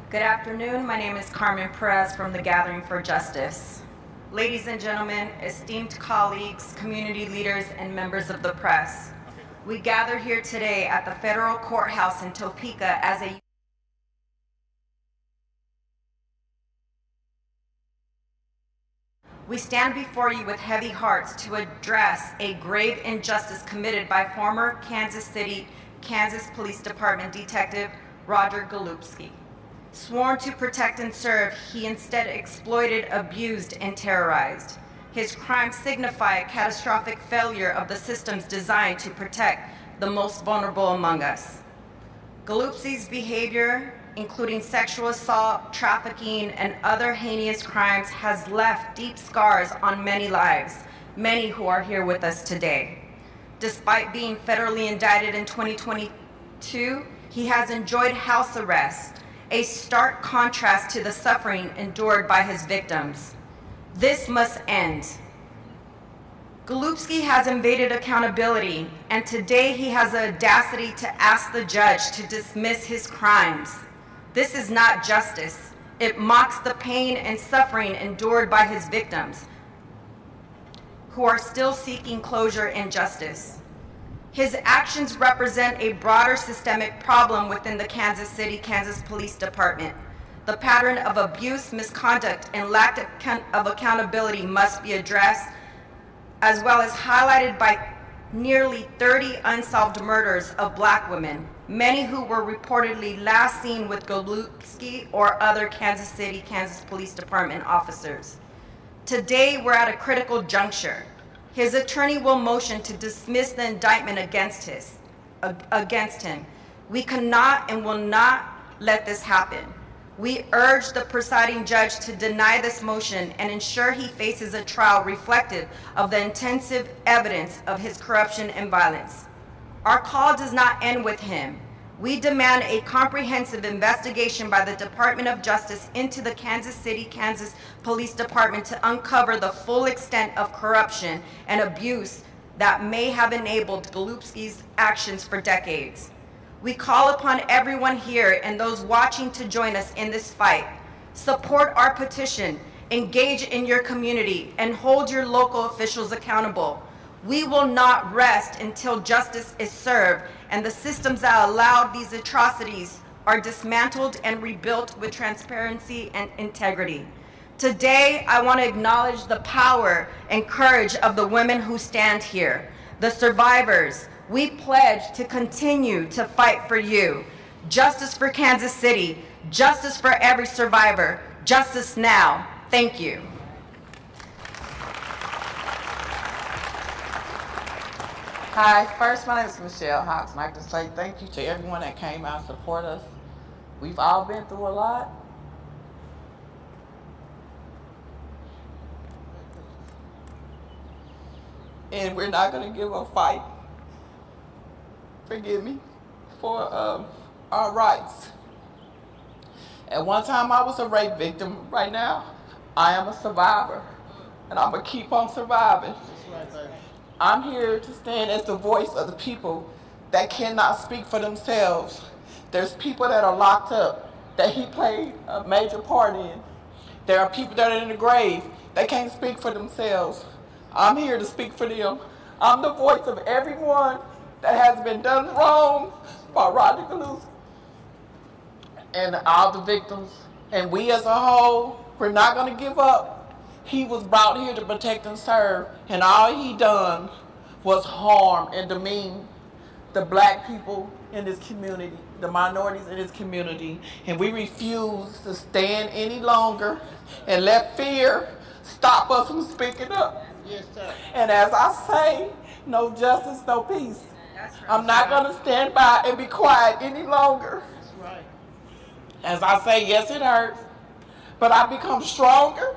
Good afternoon. My name is Carmen Perez from the Gathering for Justice. Ladies and gentlemen, esteemed colleagues, community leaders, and members of the press, we gather here today at the federal courthouse in Topeka as a We stand before you with heavy hearts to address a grave injustice committed by former Kansas City, Kansas Police Department Detective Roger Golubski. Sworn to protect and serve, he instead exploited, abused, and terrorized. His crimes signify a catastrophic failure of the systems designed to protect the most vulnerable among us. Golubski's behavior, including sexual assault, trafficking, and other heinous crimes, has left deep scars on many lives, many who are here with us today. Despite being federally indicted in 2022, he has enjoyed house arrest, a stark contrast to the suffering endured by his victims. This must end. Golubski has invaded accountability, and today he has the audacity to ask the judge to dismiss his crimes. This is not justice. It mocks the pain and suffering endured by his victims, who are still seeking closure and justice. His actions represent a broader systemic problem within the Kansas City, Kansas Police Department. The pattern of abuse, misconduct, and lack of accountability must be addressed, as well as highlighted by nearly 30 unsolved murders of Black women, many who were reportedly last seen with Golubski or other Kansas City, Kansas Police Department officers. Today, we're at a critical juncture. His attorney will motion to dismiss the indictment against him. We cannot and will not let this happen. We urge the presiding judge to deny this motion and ensure he faces a trial reflective of the intensive evidence of his corruption and violence. Our call does not end with him. We demand a comprehensive investigation by the Department of Justice into the Kansas City, Kansas Police Department to uncover the full extent of corruption and abuse that may have enabled Golubski's actions for decades. We call upon everyone here and those watching to join us in this fight. Support our petition, engage in your community, and hold your local officials accountable. We will not rest until justice is served and the systems that allowed these atrocities are dismantled and rebuilt with transparency and integrity. Today, I want to acknowledge the power and courage of the women who stand here, the survivors. We pledge to continue to fight for you. Justice for Kansas City, justice for every survivor, justice now. Thank you. Hi, first, my name is Michelle Houcks, and I'd like to say thank you to everyone that came out to support us. We've all been through a lot. And we're not going to give a fight, forgive me, for our rights. At one time, I was a rape victim. Right now, I am a survivor, and I'm going to keep on surviving. I'm here to stand as the voice of the people that cannot speak for themselves. There's people that are locked up that he played a major part in. There are people that are in the grave that can't speak for themselves. I'm here to speak for them. I'm the voice of everyone that has been done wrong by Roger Golubski and all the victims. And we as a whole, we're not going to give up. He was brought here to protect and serve, and all he done was harm and demean the Black people in this community, the minorities in this community. And we refuse to stand any longer and let fear stop us from speaking up. Yes, sir. And as I say, no justice, no peace. I'm not going to stand by and be quiet any longer. That's right. As I say, yes, it hurts, but I become stronger.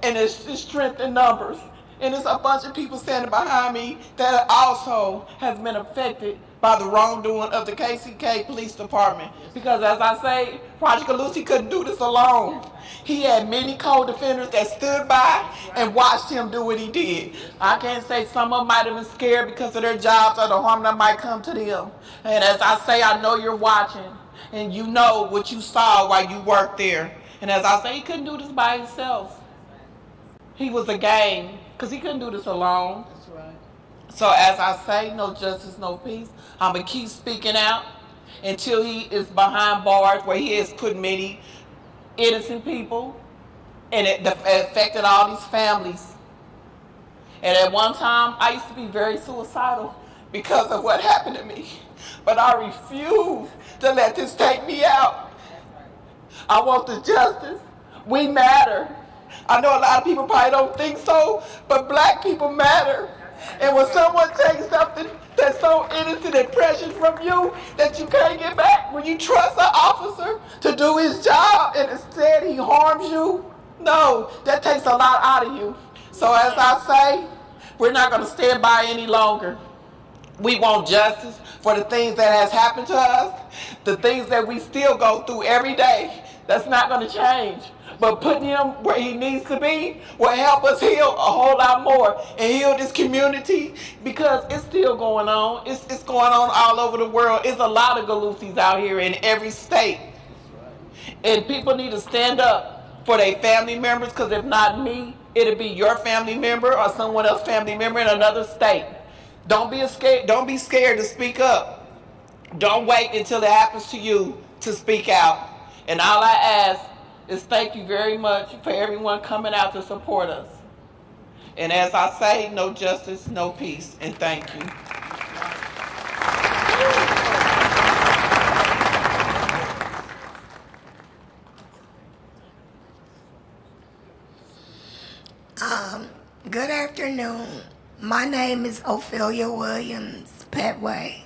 And it's strength in numbers. And there's a bunch of people standing behind me that also has been affected by the wrongdoing of the KCK Police Department. Because as I say, Roger Golubski couldn't do this alone. He had many co-defenders that stood by and watched him do what he did. I can't say some of them might have been scared because of their jobs or the harm that might come to them. And as I say, I know you're watching and you know what you saw while you worked there. And as I say, he couldn't do this by himself. He was a gang, because he couldn't do this alone. That's right. So as I say, no justice, no peace. I'm going to keep speaking out until he is behind bars where he has put many innocent people, and it affected all these families. And at one time, I used to be very suicidal because of what happened to me. But I refuse to let this take me out. I want the justice. We matter. I know a lot of people probably don't think so, but black people matter. And when someone takes something that's so innocent and precious from you that you can't get back, when you trust an officer to do his job and instead he harms you, no, that takes a lot out of you. So as I say, we're not going to stand by any longer. We want justice for the things that has happened to us, the things that we still go through every day. That's not going to change. But putting him where he needs to be will help us heal a whole lot more and heal this community, because it's still going on. It's going on all over the world. It's a lot of Golubskis out here in every state. And people need to stand up for their family members, because if not me, it'll be your family member or someone else's family member in another state. Don't be scared to speak up. Don't wait until it happens to you to speak out. And all I ask is thank you very much for everyone coming out to support us. And as I say, no justice, no peace, and thank you. Good afternoon. My name is Ophelia Williams Petway.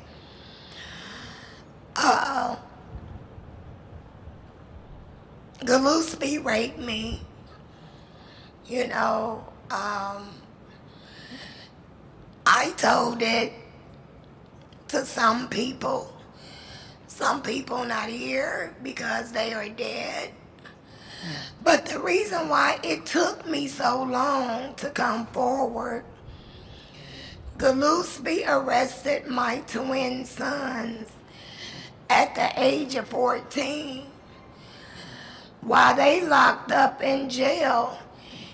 Golubski raped me. You know, I told it to some people not here because they are dead. But the reason why it took me so long to come forward, Golubski arrested my twin sons at the age of 14. While they locked up in jail,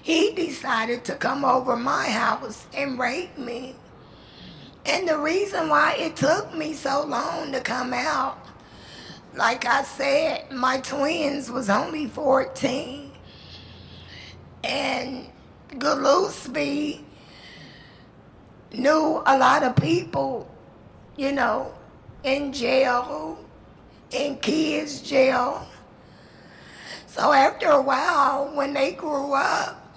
he decided to come over my house and rape me. And the reason why it took me so long to come out, like I said, my twins was only 14. And Golubski knew a lot of people, you know, in jail, in kids' jail. So after a while, when they grew up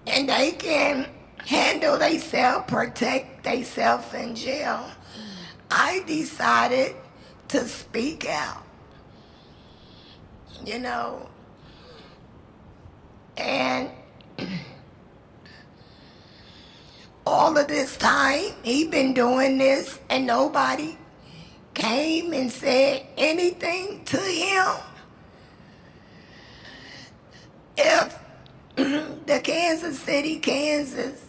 and they can handle themselves, protect themselves in jail, I decided to speak out, you know. And all of this time, he been doing this and nobody came and said anything to him. If the Kansas City, Kansas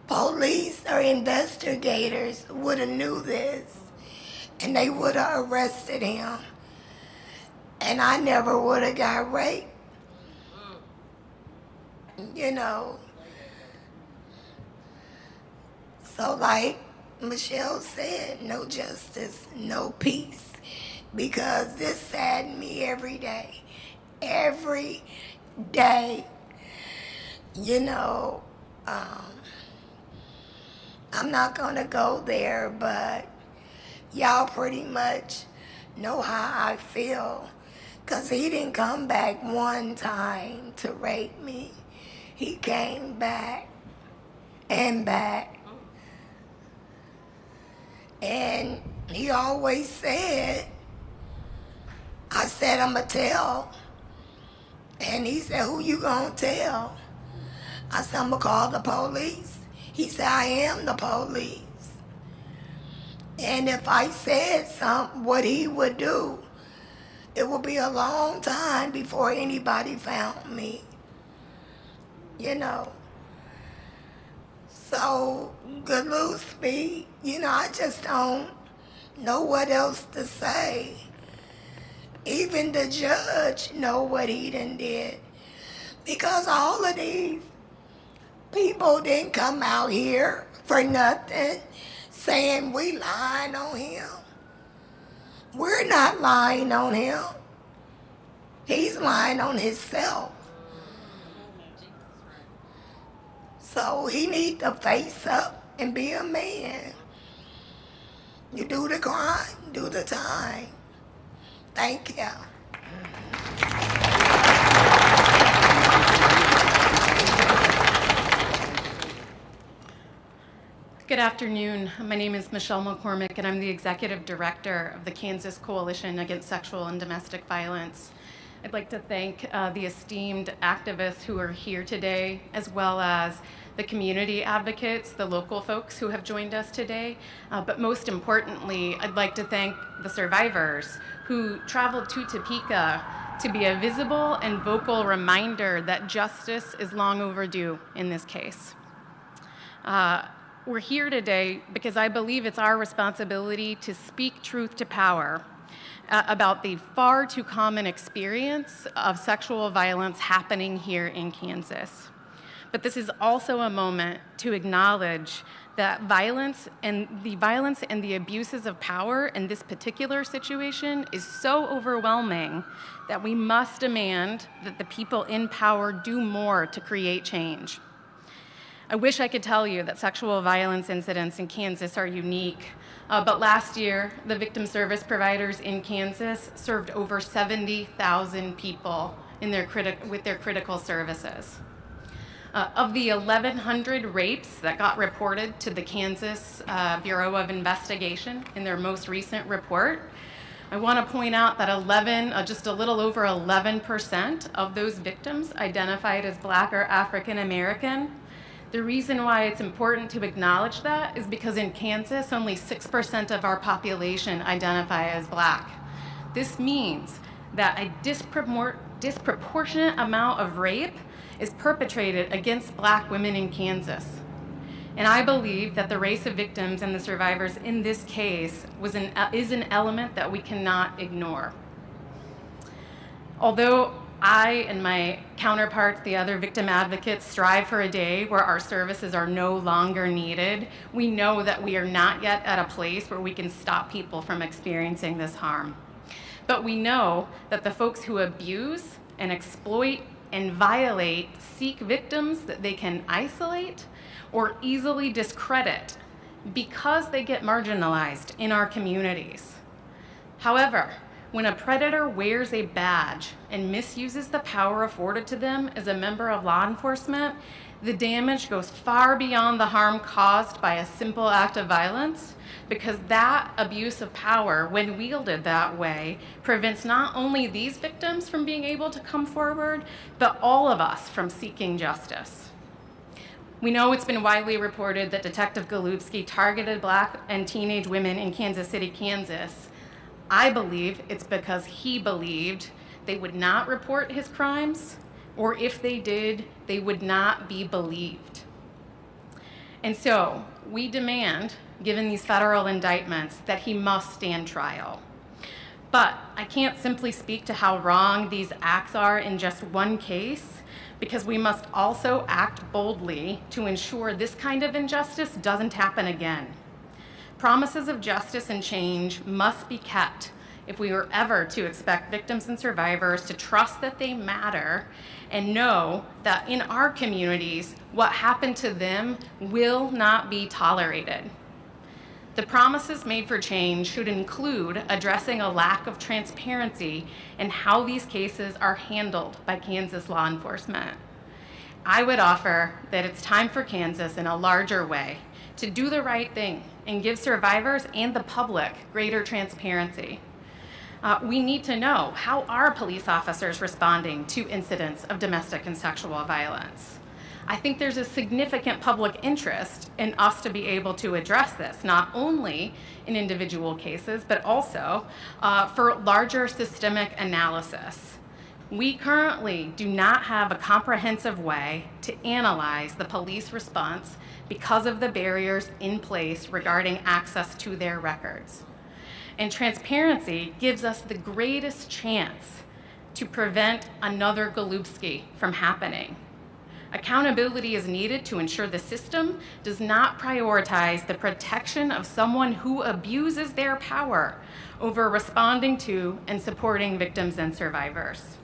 police or investigators would have knew this, and they would have arrested him, and I never would have got raped. You know. So like Michelle said, no justice, no peace, because this saddened me every day. Every day. You know, I'm not going to go there, but y'all pretty much know how I feel, because he didn't come back one time to rape me. He came back and back. And he always said, I said, I'm going to tell. And he said, who you going to tell? I said, I'm going to call the police. He said, I am the police. And if I said something, what he would do, it would be a long time before anybody found me. You know. So, Golubski, I just don't know what else to say. Even the judge know what he done did. Because all of these people didn't come out here for nothing saying we lying on him. We're not lying on him. He's lying on himself. So he need to face up and be a man. You do the crime, do the time. Thank you. Good afternoon. My name is Michelle McCormick, and I'm the Executive Director of the Kansas Coalition Against Sexual and Domestic Violence. I'd like to thank the esteemed activists who are here today, as well as the community advocates, the local folks who have joined us today. But most importantly, I'd like to thank the survivors who traveled to Topeka to be a visible and vocal reminder that justice is long overdue in this case. We're here today because I believe it's our responsibility to speak truth to power about the far too common experience of sexual violence happening here in Kansas. But this is also a moment to acknowledge that violence and the abuses of power in this particular situation is so overwhelming that we must demand that the people in power do more to create change. I wish I could tell you that sexual violence incidents in Kansas are unique, but last year, the victim service providers in Kansas served over 70,000 people with their critical services. Of the 1,100 rapes that got reported to the Kansas Bureau of Investigation in their most recent report, I want to point out that just a little over 11% of those victims identified as Black or African American. The reason why it's important to acknowledge that is because in Kansas, only 6% of our population identify as Black. This means that a disproportionate amount of rape is perpetrated against Black women in Kansas. And I believe that the race of victims and the survivors in this case is an element that we cannot ignore. Although I and my counterparts, the other victim advocates, strive for a day where our services are no longer needed, we know that we are not yet at a place where we can stop people from experiencing this harm. But we know that the folks who abuse and exploit and violate seek victims that they can isolate or easily discredit because they get marginalized in our communities. However, when a predator wears a badge and misuses the power afforded to them as a member of law enforcement, the damage goes far beyond the harm caused by a simple act of violence, because that abuse of power, when wielded that way, prevents not only these victims from being able to come forward, but all of us from seeking justice. We know it's been widely reported that Detective Golubski targeted Black and teenage women in Kansas City, Kansas. I believe it's because he believed they would not report his crimes, or if they did, they would not be believed. And so we demand, given these federal indictments, that he must stand trial. But I can't simply speak to how wrong these acts are in just one case, because we must also act boldly to ensure this kind of injustice doesn't happen again. Promises of justice and change must be kept if we are ever to expect victims and survivors to trust that they matter and know that in our communities, what happened to them will not be tolerated. The promises made for change should include addressing a lack of transparency in how these cases are handled by Kansas law enforcement. I would offer that it's time for Kansas, in a larger way, to do the right thing and give survivors and the public greater transparency. We need to know, how are police officers responding to incidents of domestic and sexual violence? I think there's a significant public interest in us to be able to address this, not only in individual cases, but also for larger systemic analysis. We currently do not have a comprehensive way to analyze the police response because of the barriers in place regarding access to their records. And transparency gives us the greatest chance to prevent another Golubski from happening. Accountability is needed to ensure the system does not prioritize the protection of someone who abuses their power over responding to and supporting victims and survivors.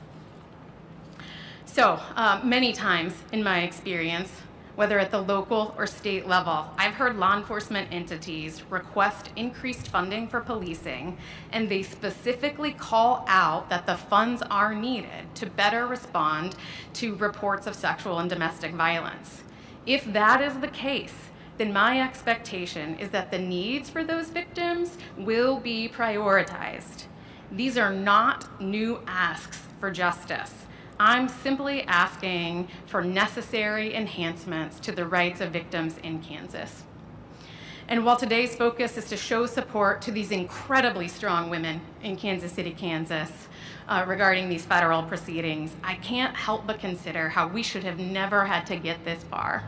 So many times in my experience, whether at the local or state level, I've heard law enforcement entities request increased funding for policing, and they specifically call out that the funds are needed to better respond to reports of sexual and domestic violence. If that is the case, then my expectation is that the needs for those victims will be prioritized. These are not new asks for justice. I'm simply asking for necessary enhancements to the rights of victims in Kansas. And while today's focus is to show support to these incredibly strong women in Kansas City, Kansas, regarding these federal proceedings, I can't help but consider how we should have never had to get this far.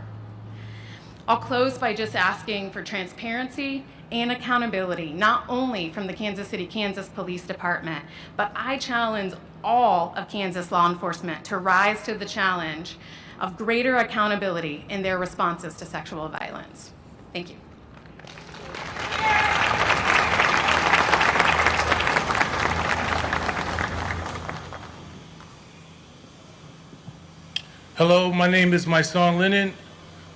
I'll close by just asking for transparency and accountability, not only from the Kansas City, Kansas Police Department, but I challenge all of Kansas law enforcement to rise to the challenge of greater accountability in their responses to sexual violence. Thank you. Hello, my name is Mysonne.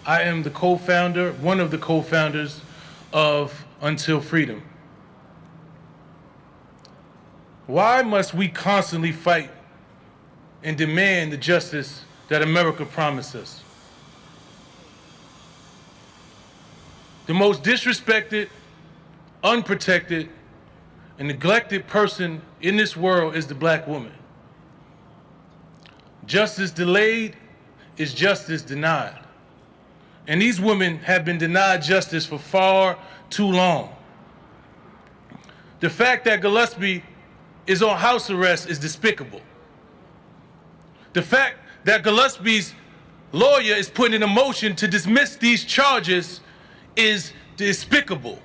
I am the co-founder, one of the co-founders of Until Freedom. Why must we constantly fight and demand the justice that America promised us? The most disrespected, unprotected, and neglected person in this world is the black woman. Justice delayed is justice denied. And these women have been denied justice for far too long. The fact that Golubski is on house arrest is despicable. The fact that Golubski's lawyer is putting in a motion to dismiss these charges is despicable.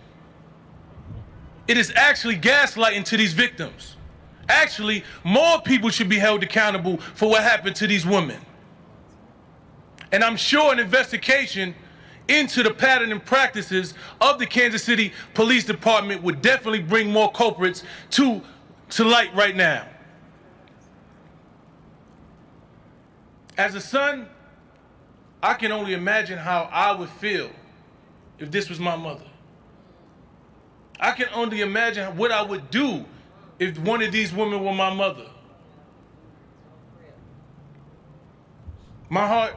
It is actually gaslighting to these victims. Actually, more people should be held accountable for what happened to these women. And I'm sure an investigation into the pattern and practices of the Kansas City Police Department would definitely bring more culprits to light right now. As a son, I can only imagine how I would feel if this was my mother. I can only imagine what I would do if one of these women were my mother. My heart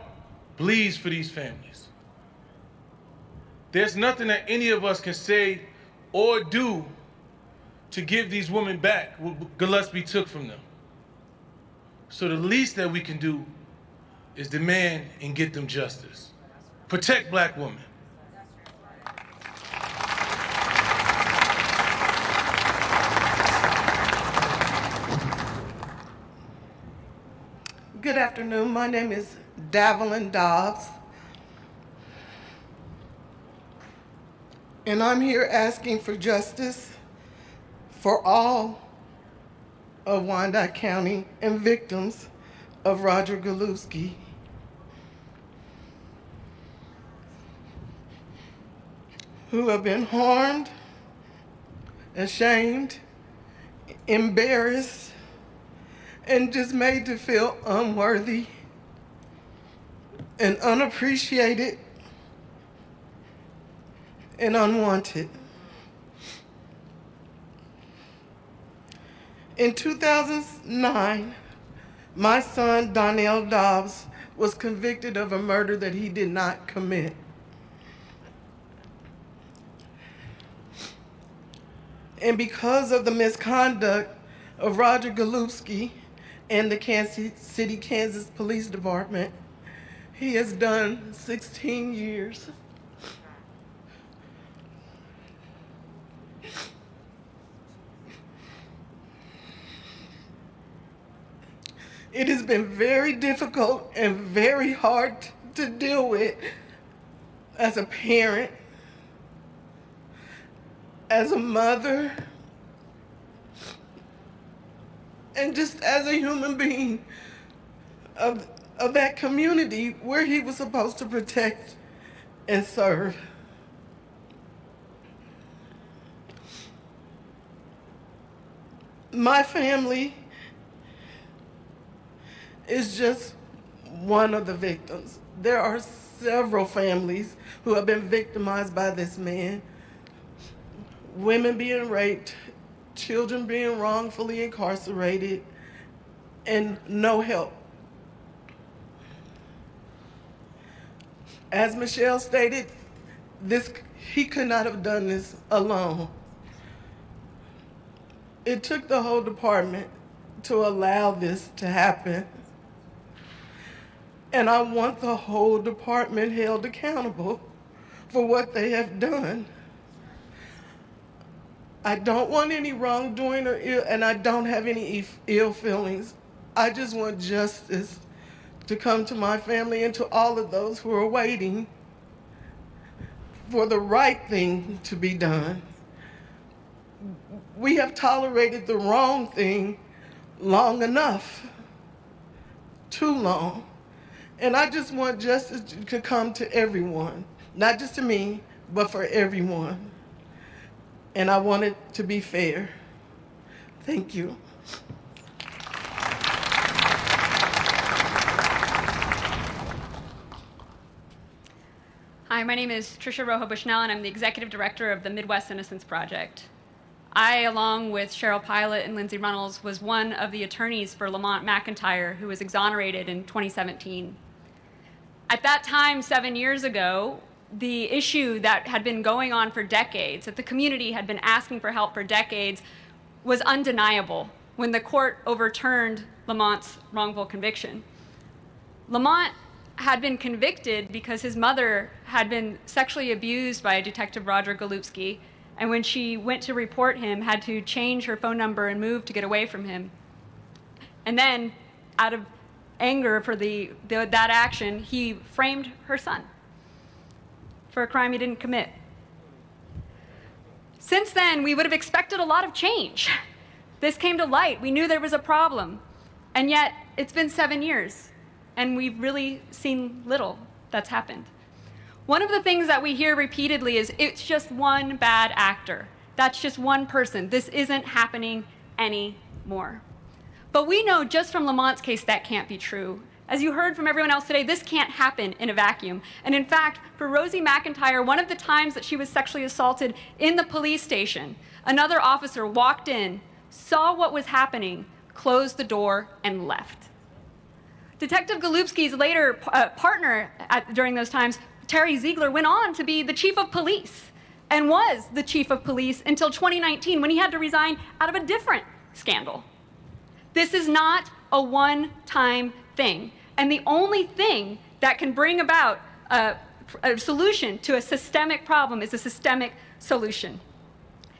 bleeds for these families. There's nothing that any of us can say or do to give these women back what Golubski took from them. So the least that we can do is demand and get them justice. Protect black women. Good afternoon. My name is Davelin Dobbs. And I'm here asking for justice for all of Wyandotte County and victims of Roger Golubski. Who have been harmed, ashamed, embarrassed, and just made to feel unworthy and unappreciated and unwanted. In 2009, my son, Donnell Dobbs, was convicted of a murder that he did not commit. And because of the misconduct of Roger Golubski and the Kansas City, Kansas Police Department, He has done 16 years. It has been very difficult and very hard to deal with as a parent, as a mother, and just as a human being of that community where he was supposed to protect and serve. My family is just one of the victims. There are several families who have been victimized by this man. Women being raped, children being wrongfully incarcerated, and no help. As Michelle stated, he could not have done this alone. It took the whole department to allow this to happen. And I want the whole department held accountable for what they have done. I don't want any wrongdoing and I don't have any ill feelings. I just want justice to come to my family and to all of those who are waiting for the right thing to be done. We have tolerated the wrong thing long enough, too long. And I just want justice to come to everyone, not just to me, but for everyone. And I want it to be fair. Thank you. Hi, my name is Tricia Rojo Bushnell, and I'm the Executive Director of the Midwest Innocence Project. I, along with Cheryl Pilot and Lindsay Runnels, was one of the attorneys for Lamont McIntyre, who was exonerated in 2017. At that time, 7 years ago, the issue that had been going on for decades, that the community had been asking for help for decades, was undeniable when the court overturned Lamont's wrongful conviction. Lamont had been convicted because his mother had been sexually abused by Detective Roger Golubski, and when she went to report him, had to change her phone number and move to get away from him. And then, out of anger for that action, he framed her son for a crime he didn't commit. Since then, we would have expected a lot of change. This came to light. We knew there was a problem. And yet, it's been 7 years, and we've really seen little that's happened. One of the things that we hear repeatedly is, it's just one bad actor. That's just one person. This isn't happening anymore. But we know just from Lamont's case that can't be true. As you heard from everyone else today, this can't happen in a vacuum. And in fact, for Rosie McIntyre, one of the times that she was sexually assaulted in the police station, another officer walked in, saw what was happening, closed the door, and left. Detective Golubski's later partner during those times, Terry Ziegler, went on to be the chief of police and was the chief of police until 2019 when he had to resign out of a different scandal. This is not a one-time thing. And the only thing that can bring about a solution to a systemic problem is a systemic solution.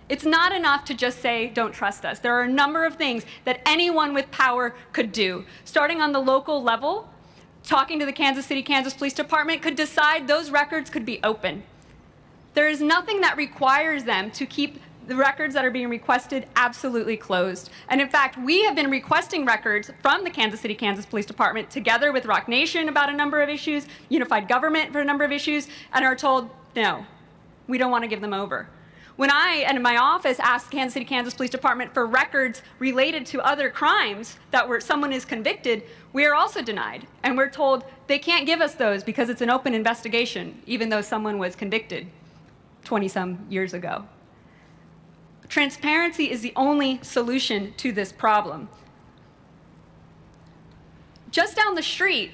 It's not enough to just say, don't trust us. There are a number of things that anyone with power could do. Starting on the local level, talking to the Kansas City, Kansas Police Department could decide those records could be open. There is nothing that requires them to keep the records that are being requested absolutely closed. And in fact, we have been requesting records from the Kansas City, Kansas Police Department together with Rock Nation about a number of issues, Unified Government for a number of issues, and are told, no, we don't want to give them over. When I and my office asked the Kansas City, Kansas Police Department for records related to other crimes that where someone is convicted, we are also denied. And we're told they can't give us those because it's an open investigation, even though someone was convicted 20-some years ago. Transparency is the only solution to this problem. Just down the street,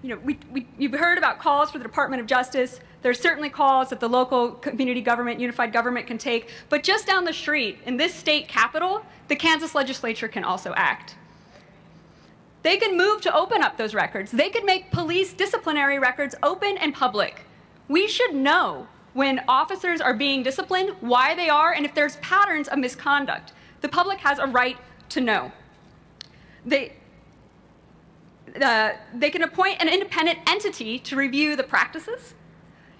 you've heard about calls for the Department of Justice. There's certainly calls that the local community government, unified government can take. But just down the street, in this state capital, the Kansas legislature can also act. They can move to open up those records. They could make police disciplinary records open and public. We should know when officers are being disciplined, why they are, and if there's patterns of misconduct. The public has a right to know. They can appoint an independent entity to review the practices.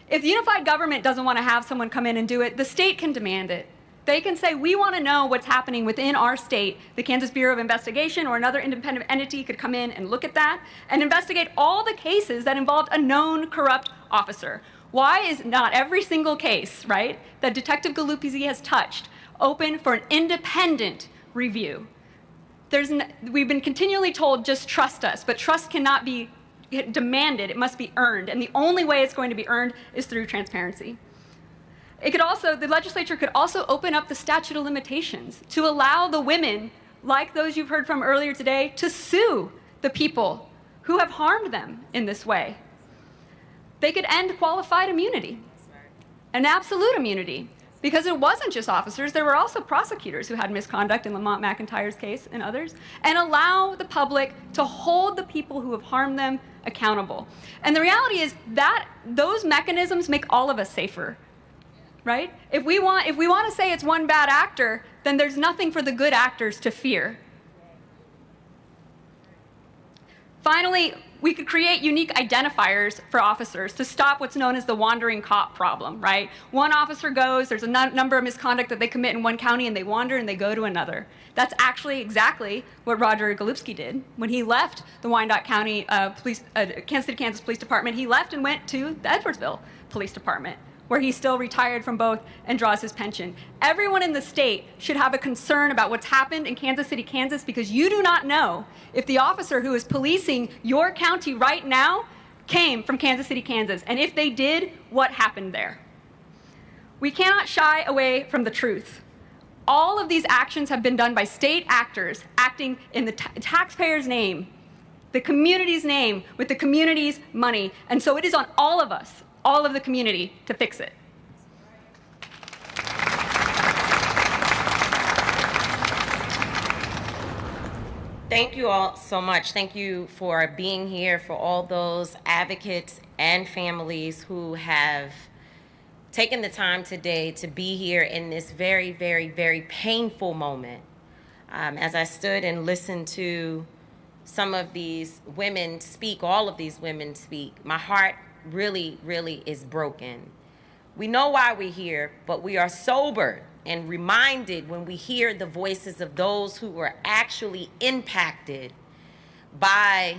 If the unified government doesn't want to have someone come in and do it, the state can demand it. They can say, we want to know what's happening within our state. The Kansas Bureau of Investigation or another independent entity could come in and look at that and investigate all the cases that involved a known corrupt officer. Why is not every single case, right, that Detective Golubski has touched open for an independent review? We've been continually told, just trust us, but trust cannot be demanded, it must be earned, and the only way it's going to be earned is through transparency. The legislature could also open up the statute of limitations to allow the women, like those you've heard from earlier today, to sue the people who have harmed them in this way. They could end qualified immunity, an absolute immunity, because it wasn't just officers, there were also prosecutors who had misconduct in Lamont McIntyre's case and others, and allow the public to hold the people who have harmed them accountable. And the reality is that those mechanisms make all of us safer, right? If we want to say it's one bad actor, then there's nothing for the good actors to fear. Finally, we could create unique identifiers for officers to stop what's known as the wandering cop problem, right? One officer goes, there's a number of misconduct that they commit in one county, and they wander and they go to another. That's actually exactly what Roger Golubski did. When he left the Wyandotte County Kansas City, Kansas Police Department, he left and went to the Edwardsville Police Department, where he's still retired from both and draws his pension. Everyone in the state should have a concern about what's happened in Kansas City, Kansas, because you do not know if the officer who is policing your county right now came from Kansas City, Kansas, and if they did, what happened there. We cannot shy away from the truth. All of these actions have been done by state actors acting in the taxpayer's name, the community's name, with the community's money, and so it is on all of us, all of the community, to fix it. Thank you all so much. Thank you for being here, for all those advocates and families who have taken the time today to be here in this very, very, very painful moment. As I stood and listened to some of these women speak, all of these women speak, my heart really, really is broken. We know why we're here, but we are sobered and reminded when we hear the voices of those who were actually impacted by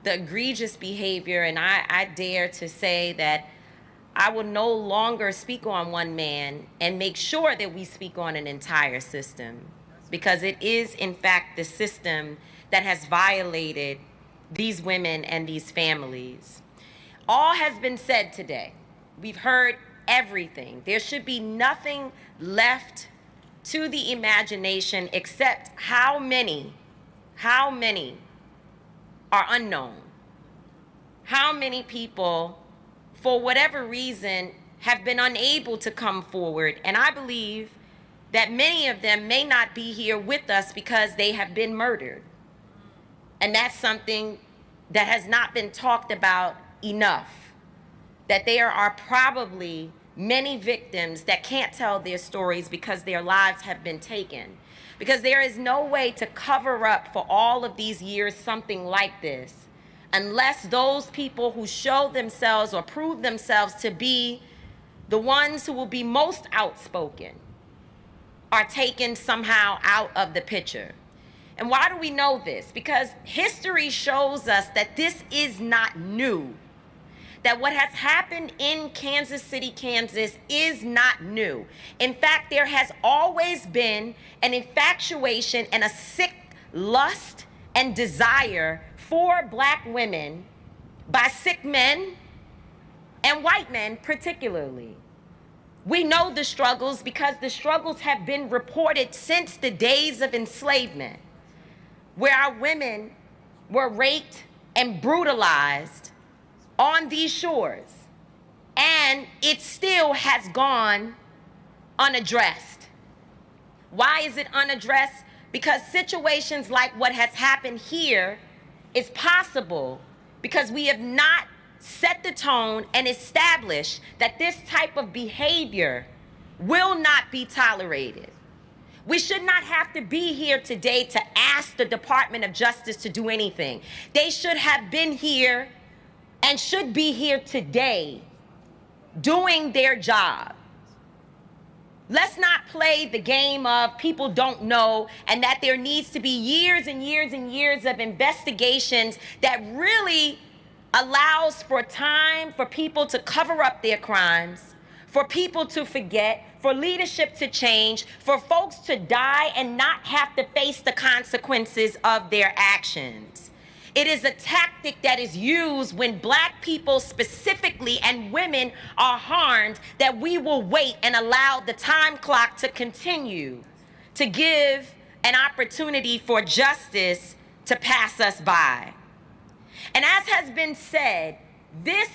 the egregious behavior. And I dare to say that I will no longer speak on one man and make sure that we speak on an entire system, because it is, in fact, the system that has violated these women and these families. All has been said today. We've heard everything. There should be nothing left to the imagination except how many are unknown. How many people, for whatever reason, have been unable to come forward. And I believe that many of them may not be here with us because they have been murdered. And that's something that has not been talked about enough, that there are probably many victims that can't tell their stories because their lives have been taken. Because there is no way to cover up for all of these years something like this unless those people who show themselves or prove themselves to be the ones who will be most outspoken are taken somehow out of the picture. And why do we know this? Because history shows us that this is not new. That what has happened in Kansas City, Kansas is not new. In fact, there has always been an infatuation and a sick lust and desire for black women by sick men and white men particularly. We know the struggles because the struggles have been reported since the days of enslavement, where our women were raped and brutalized on these shores, and it still has gone unaddressed. Why is it unaddressed? Because situations like what has happened here is possible because we have not set the tone and established that this type of behavior will not be tolerated. We should not have to be here today to ask the Department of Justice to do anything. They should have been here and should be here today doing their job. Let's not play the game of people don't know and that there needs to be years and years and years of investigations that really allows for time for people to cover up their crimes, for people to forget, for leadership to change, for folks to die and not have to face the consequences of their actions. It is a tactic that is used when Black people specifically and women are harmed, that we will wait and allow the time clock to continue to give an opportunity for justice to pass us by. And as has been said, this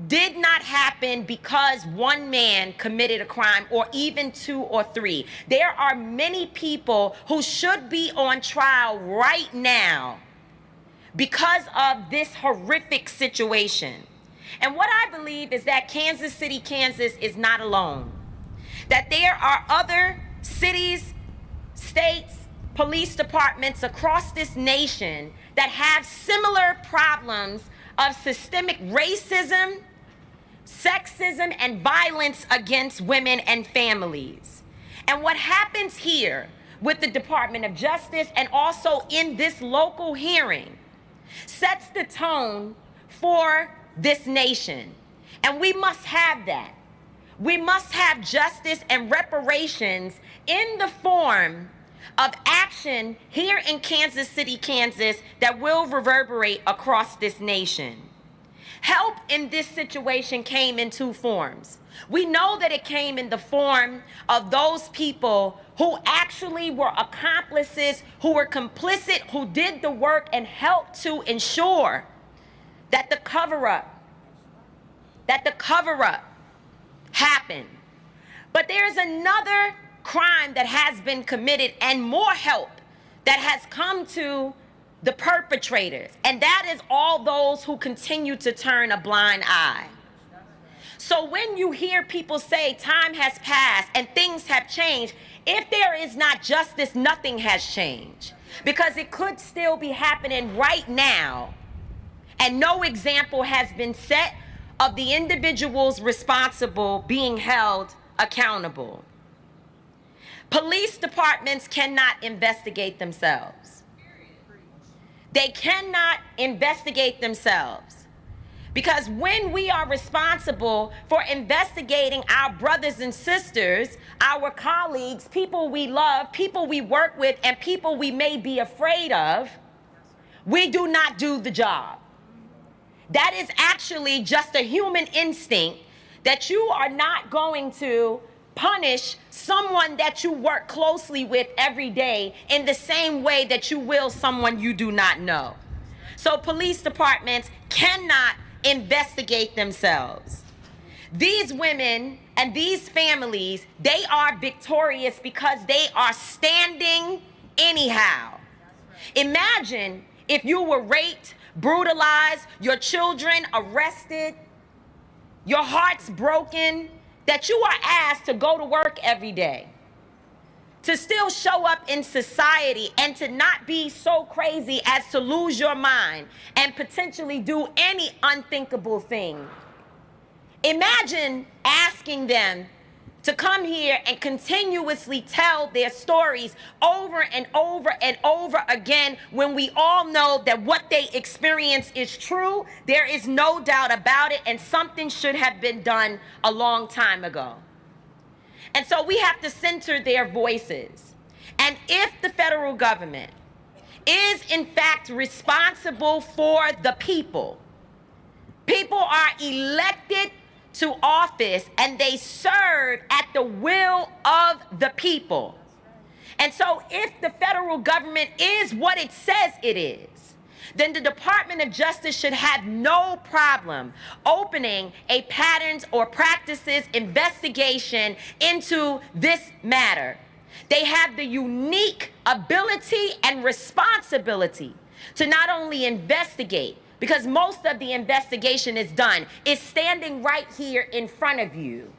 did not happen because one man committed a crime or even two or three. There are many people who should be on trial right now because of this horrific situation. And what I believe is that Kansas City, Kansas is not alone. That there are other cities, states, police departments across this nation that have similar problems of systemic racism, sexism, and violence against women and families. And what happens here with the Department of Justice and also in this local hearing sets the tone for this nation. And we must have that. We must have justice and reparations in the form of action here in Kansas City, Kansas, that will reverberate across this nation. Help in this situation came in two forms. We know that it came in the form of those people who actually were accomplices, who were complicit, who did the work and helped to ensure that the cover-up happened. But there's another crime that has been committed and more help that has come to the perpetrators, and that is all those who continue to turn a blind eye. So when you hear people say time has passed and things have changed, if there is not justice, nothing has changed, because it could still be happening right now, and no example has been set of the individuals responsible being held accountable. Police departments cannot investigate themselves. They cannot investigate themselves, because when we are responsible for investigating our brothers and sisters, our colleagues, people we love, people we work with, and people we may be afraid of, we do not do the job. That is actually just a human instinct that you are not going to punish someone that you work closely with every day in the same way that you will someone you do not know. So police departments cannot investigate themselves. These women and these families, they are victorious because they are standing anyhow. Imagine if you were raped, brutalized, your children arrested, your heart's broken, that you are asked to go to work every day, to still show up in society, and to not be so crazy as to lose your mind and potentially do any unthinkable thing. Imagine asking them to come here and continuously tell their stories over and over and over again, when we all know that what they experience is true. There is no doubt about it, and something should have been done a long time ago. And so we have to center their voices. And if the federal government is in fact responsible for the people, people are elected to office and they serve at the will of the people. And so if the federal government is what it says it is, then the Department of Justice should have no problem opening a patterns or practices investigation into this matter. They have the unique ability and responsibility to not only investigate, because most of the investigation is done, is standing right here in front of you.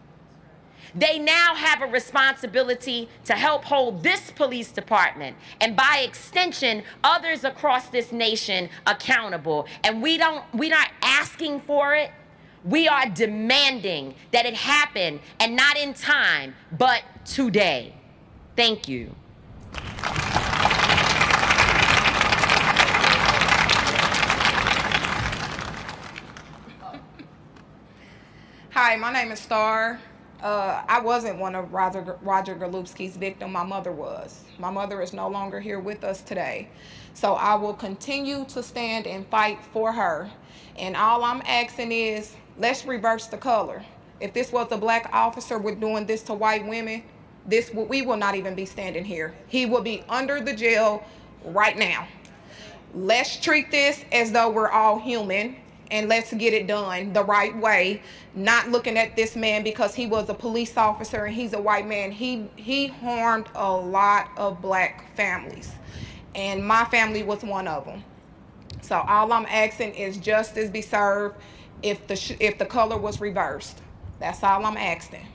They now have a responsibility to help hold this police department and by extension, others across this nation accountable. And we're not asking for it. We are demanding that it happen, and not in time, but today. Thank you. Hi, my name is Star. I wasn't one of Roger Golubski's victims. My mother was. My mother is no longer here with us today. So I will continue to stand and fight for her. And all I'm asking is, let's reverse the color. If this was a black officer with doing this to white women, we will not even be standing here. He will be under the jail right now. Let's treat this as though we're all human, and let's get it done the right way, not looking at this man because he was a police officer and he's a white man. He harmed a lot of black families, and my family was one of them. So all I'm asking is justice be served if the color was reversed. That's all I'm asking.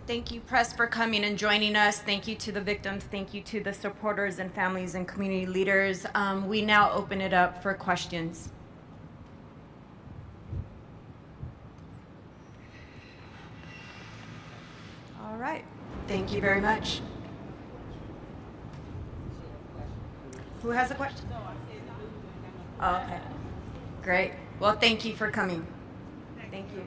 Thank you, press, for coming and joining us. Thank you to the victims. Thank you to the supporters and families and community leaders. We now open it up for questions. All right. Thank you very much. Who has a question? Oh, okay. Great. Well, thank you for coming. Thank you.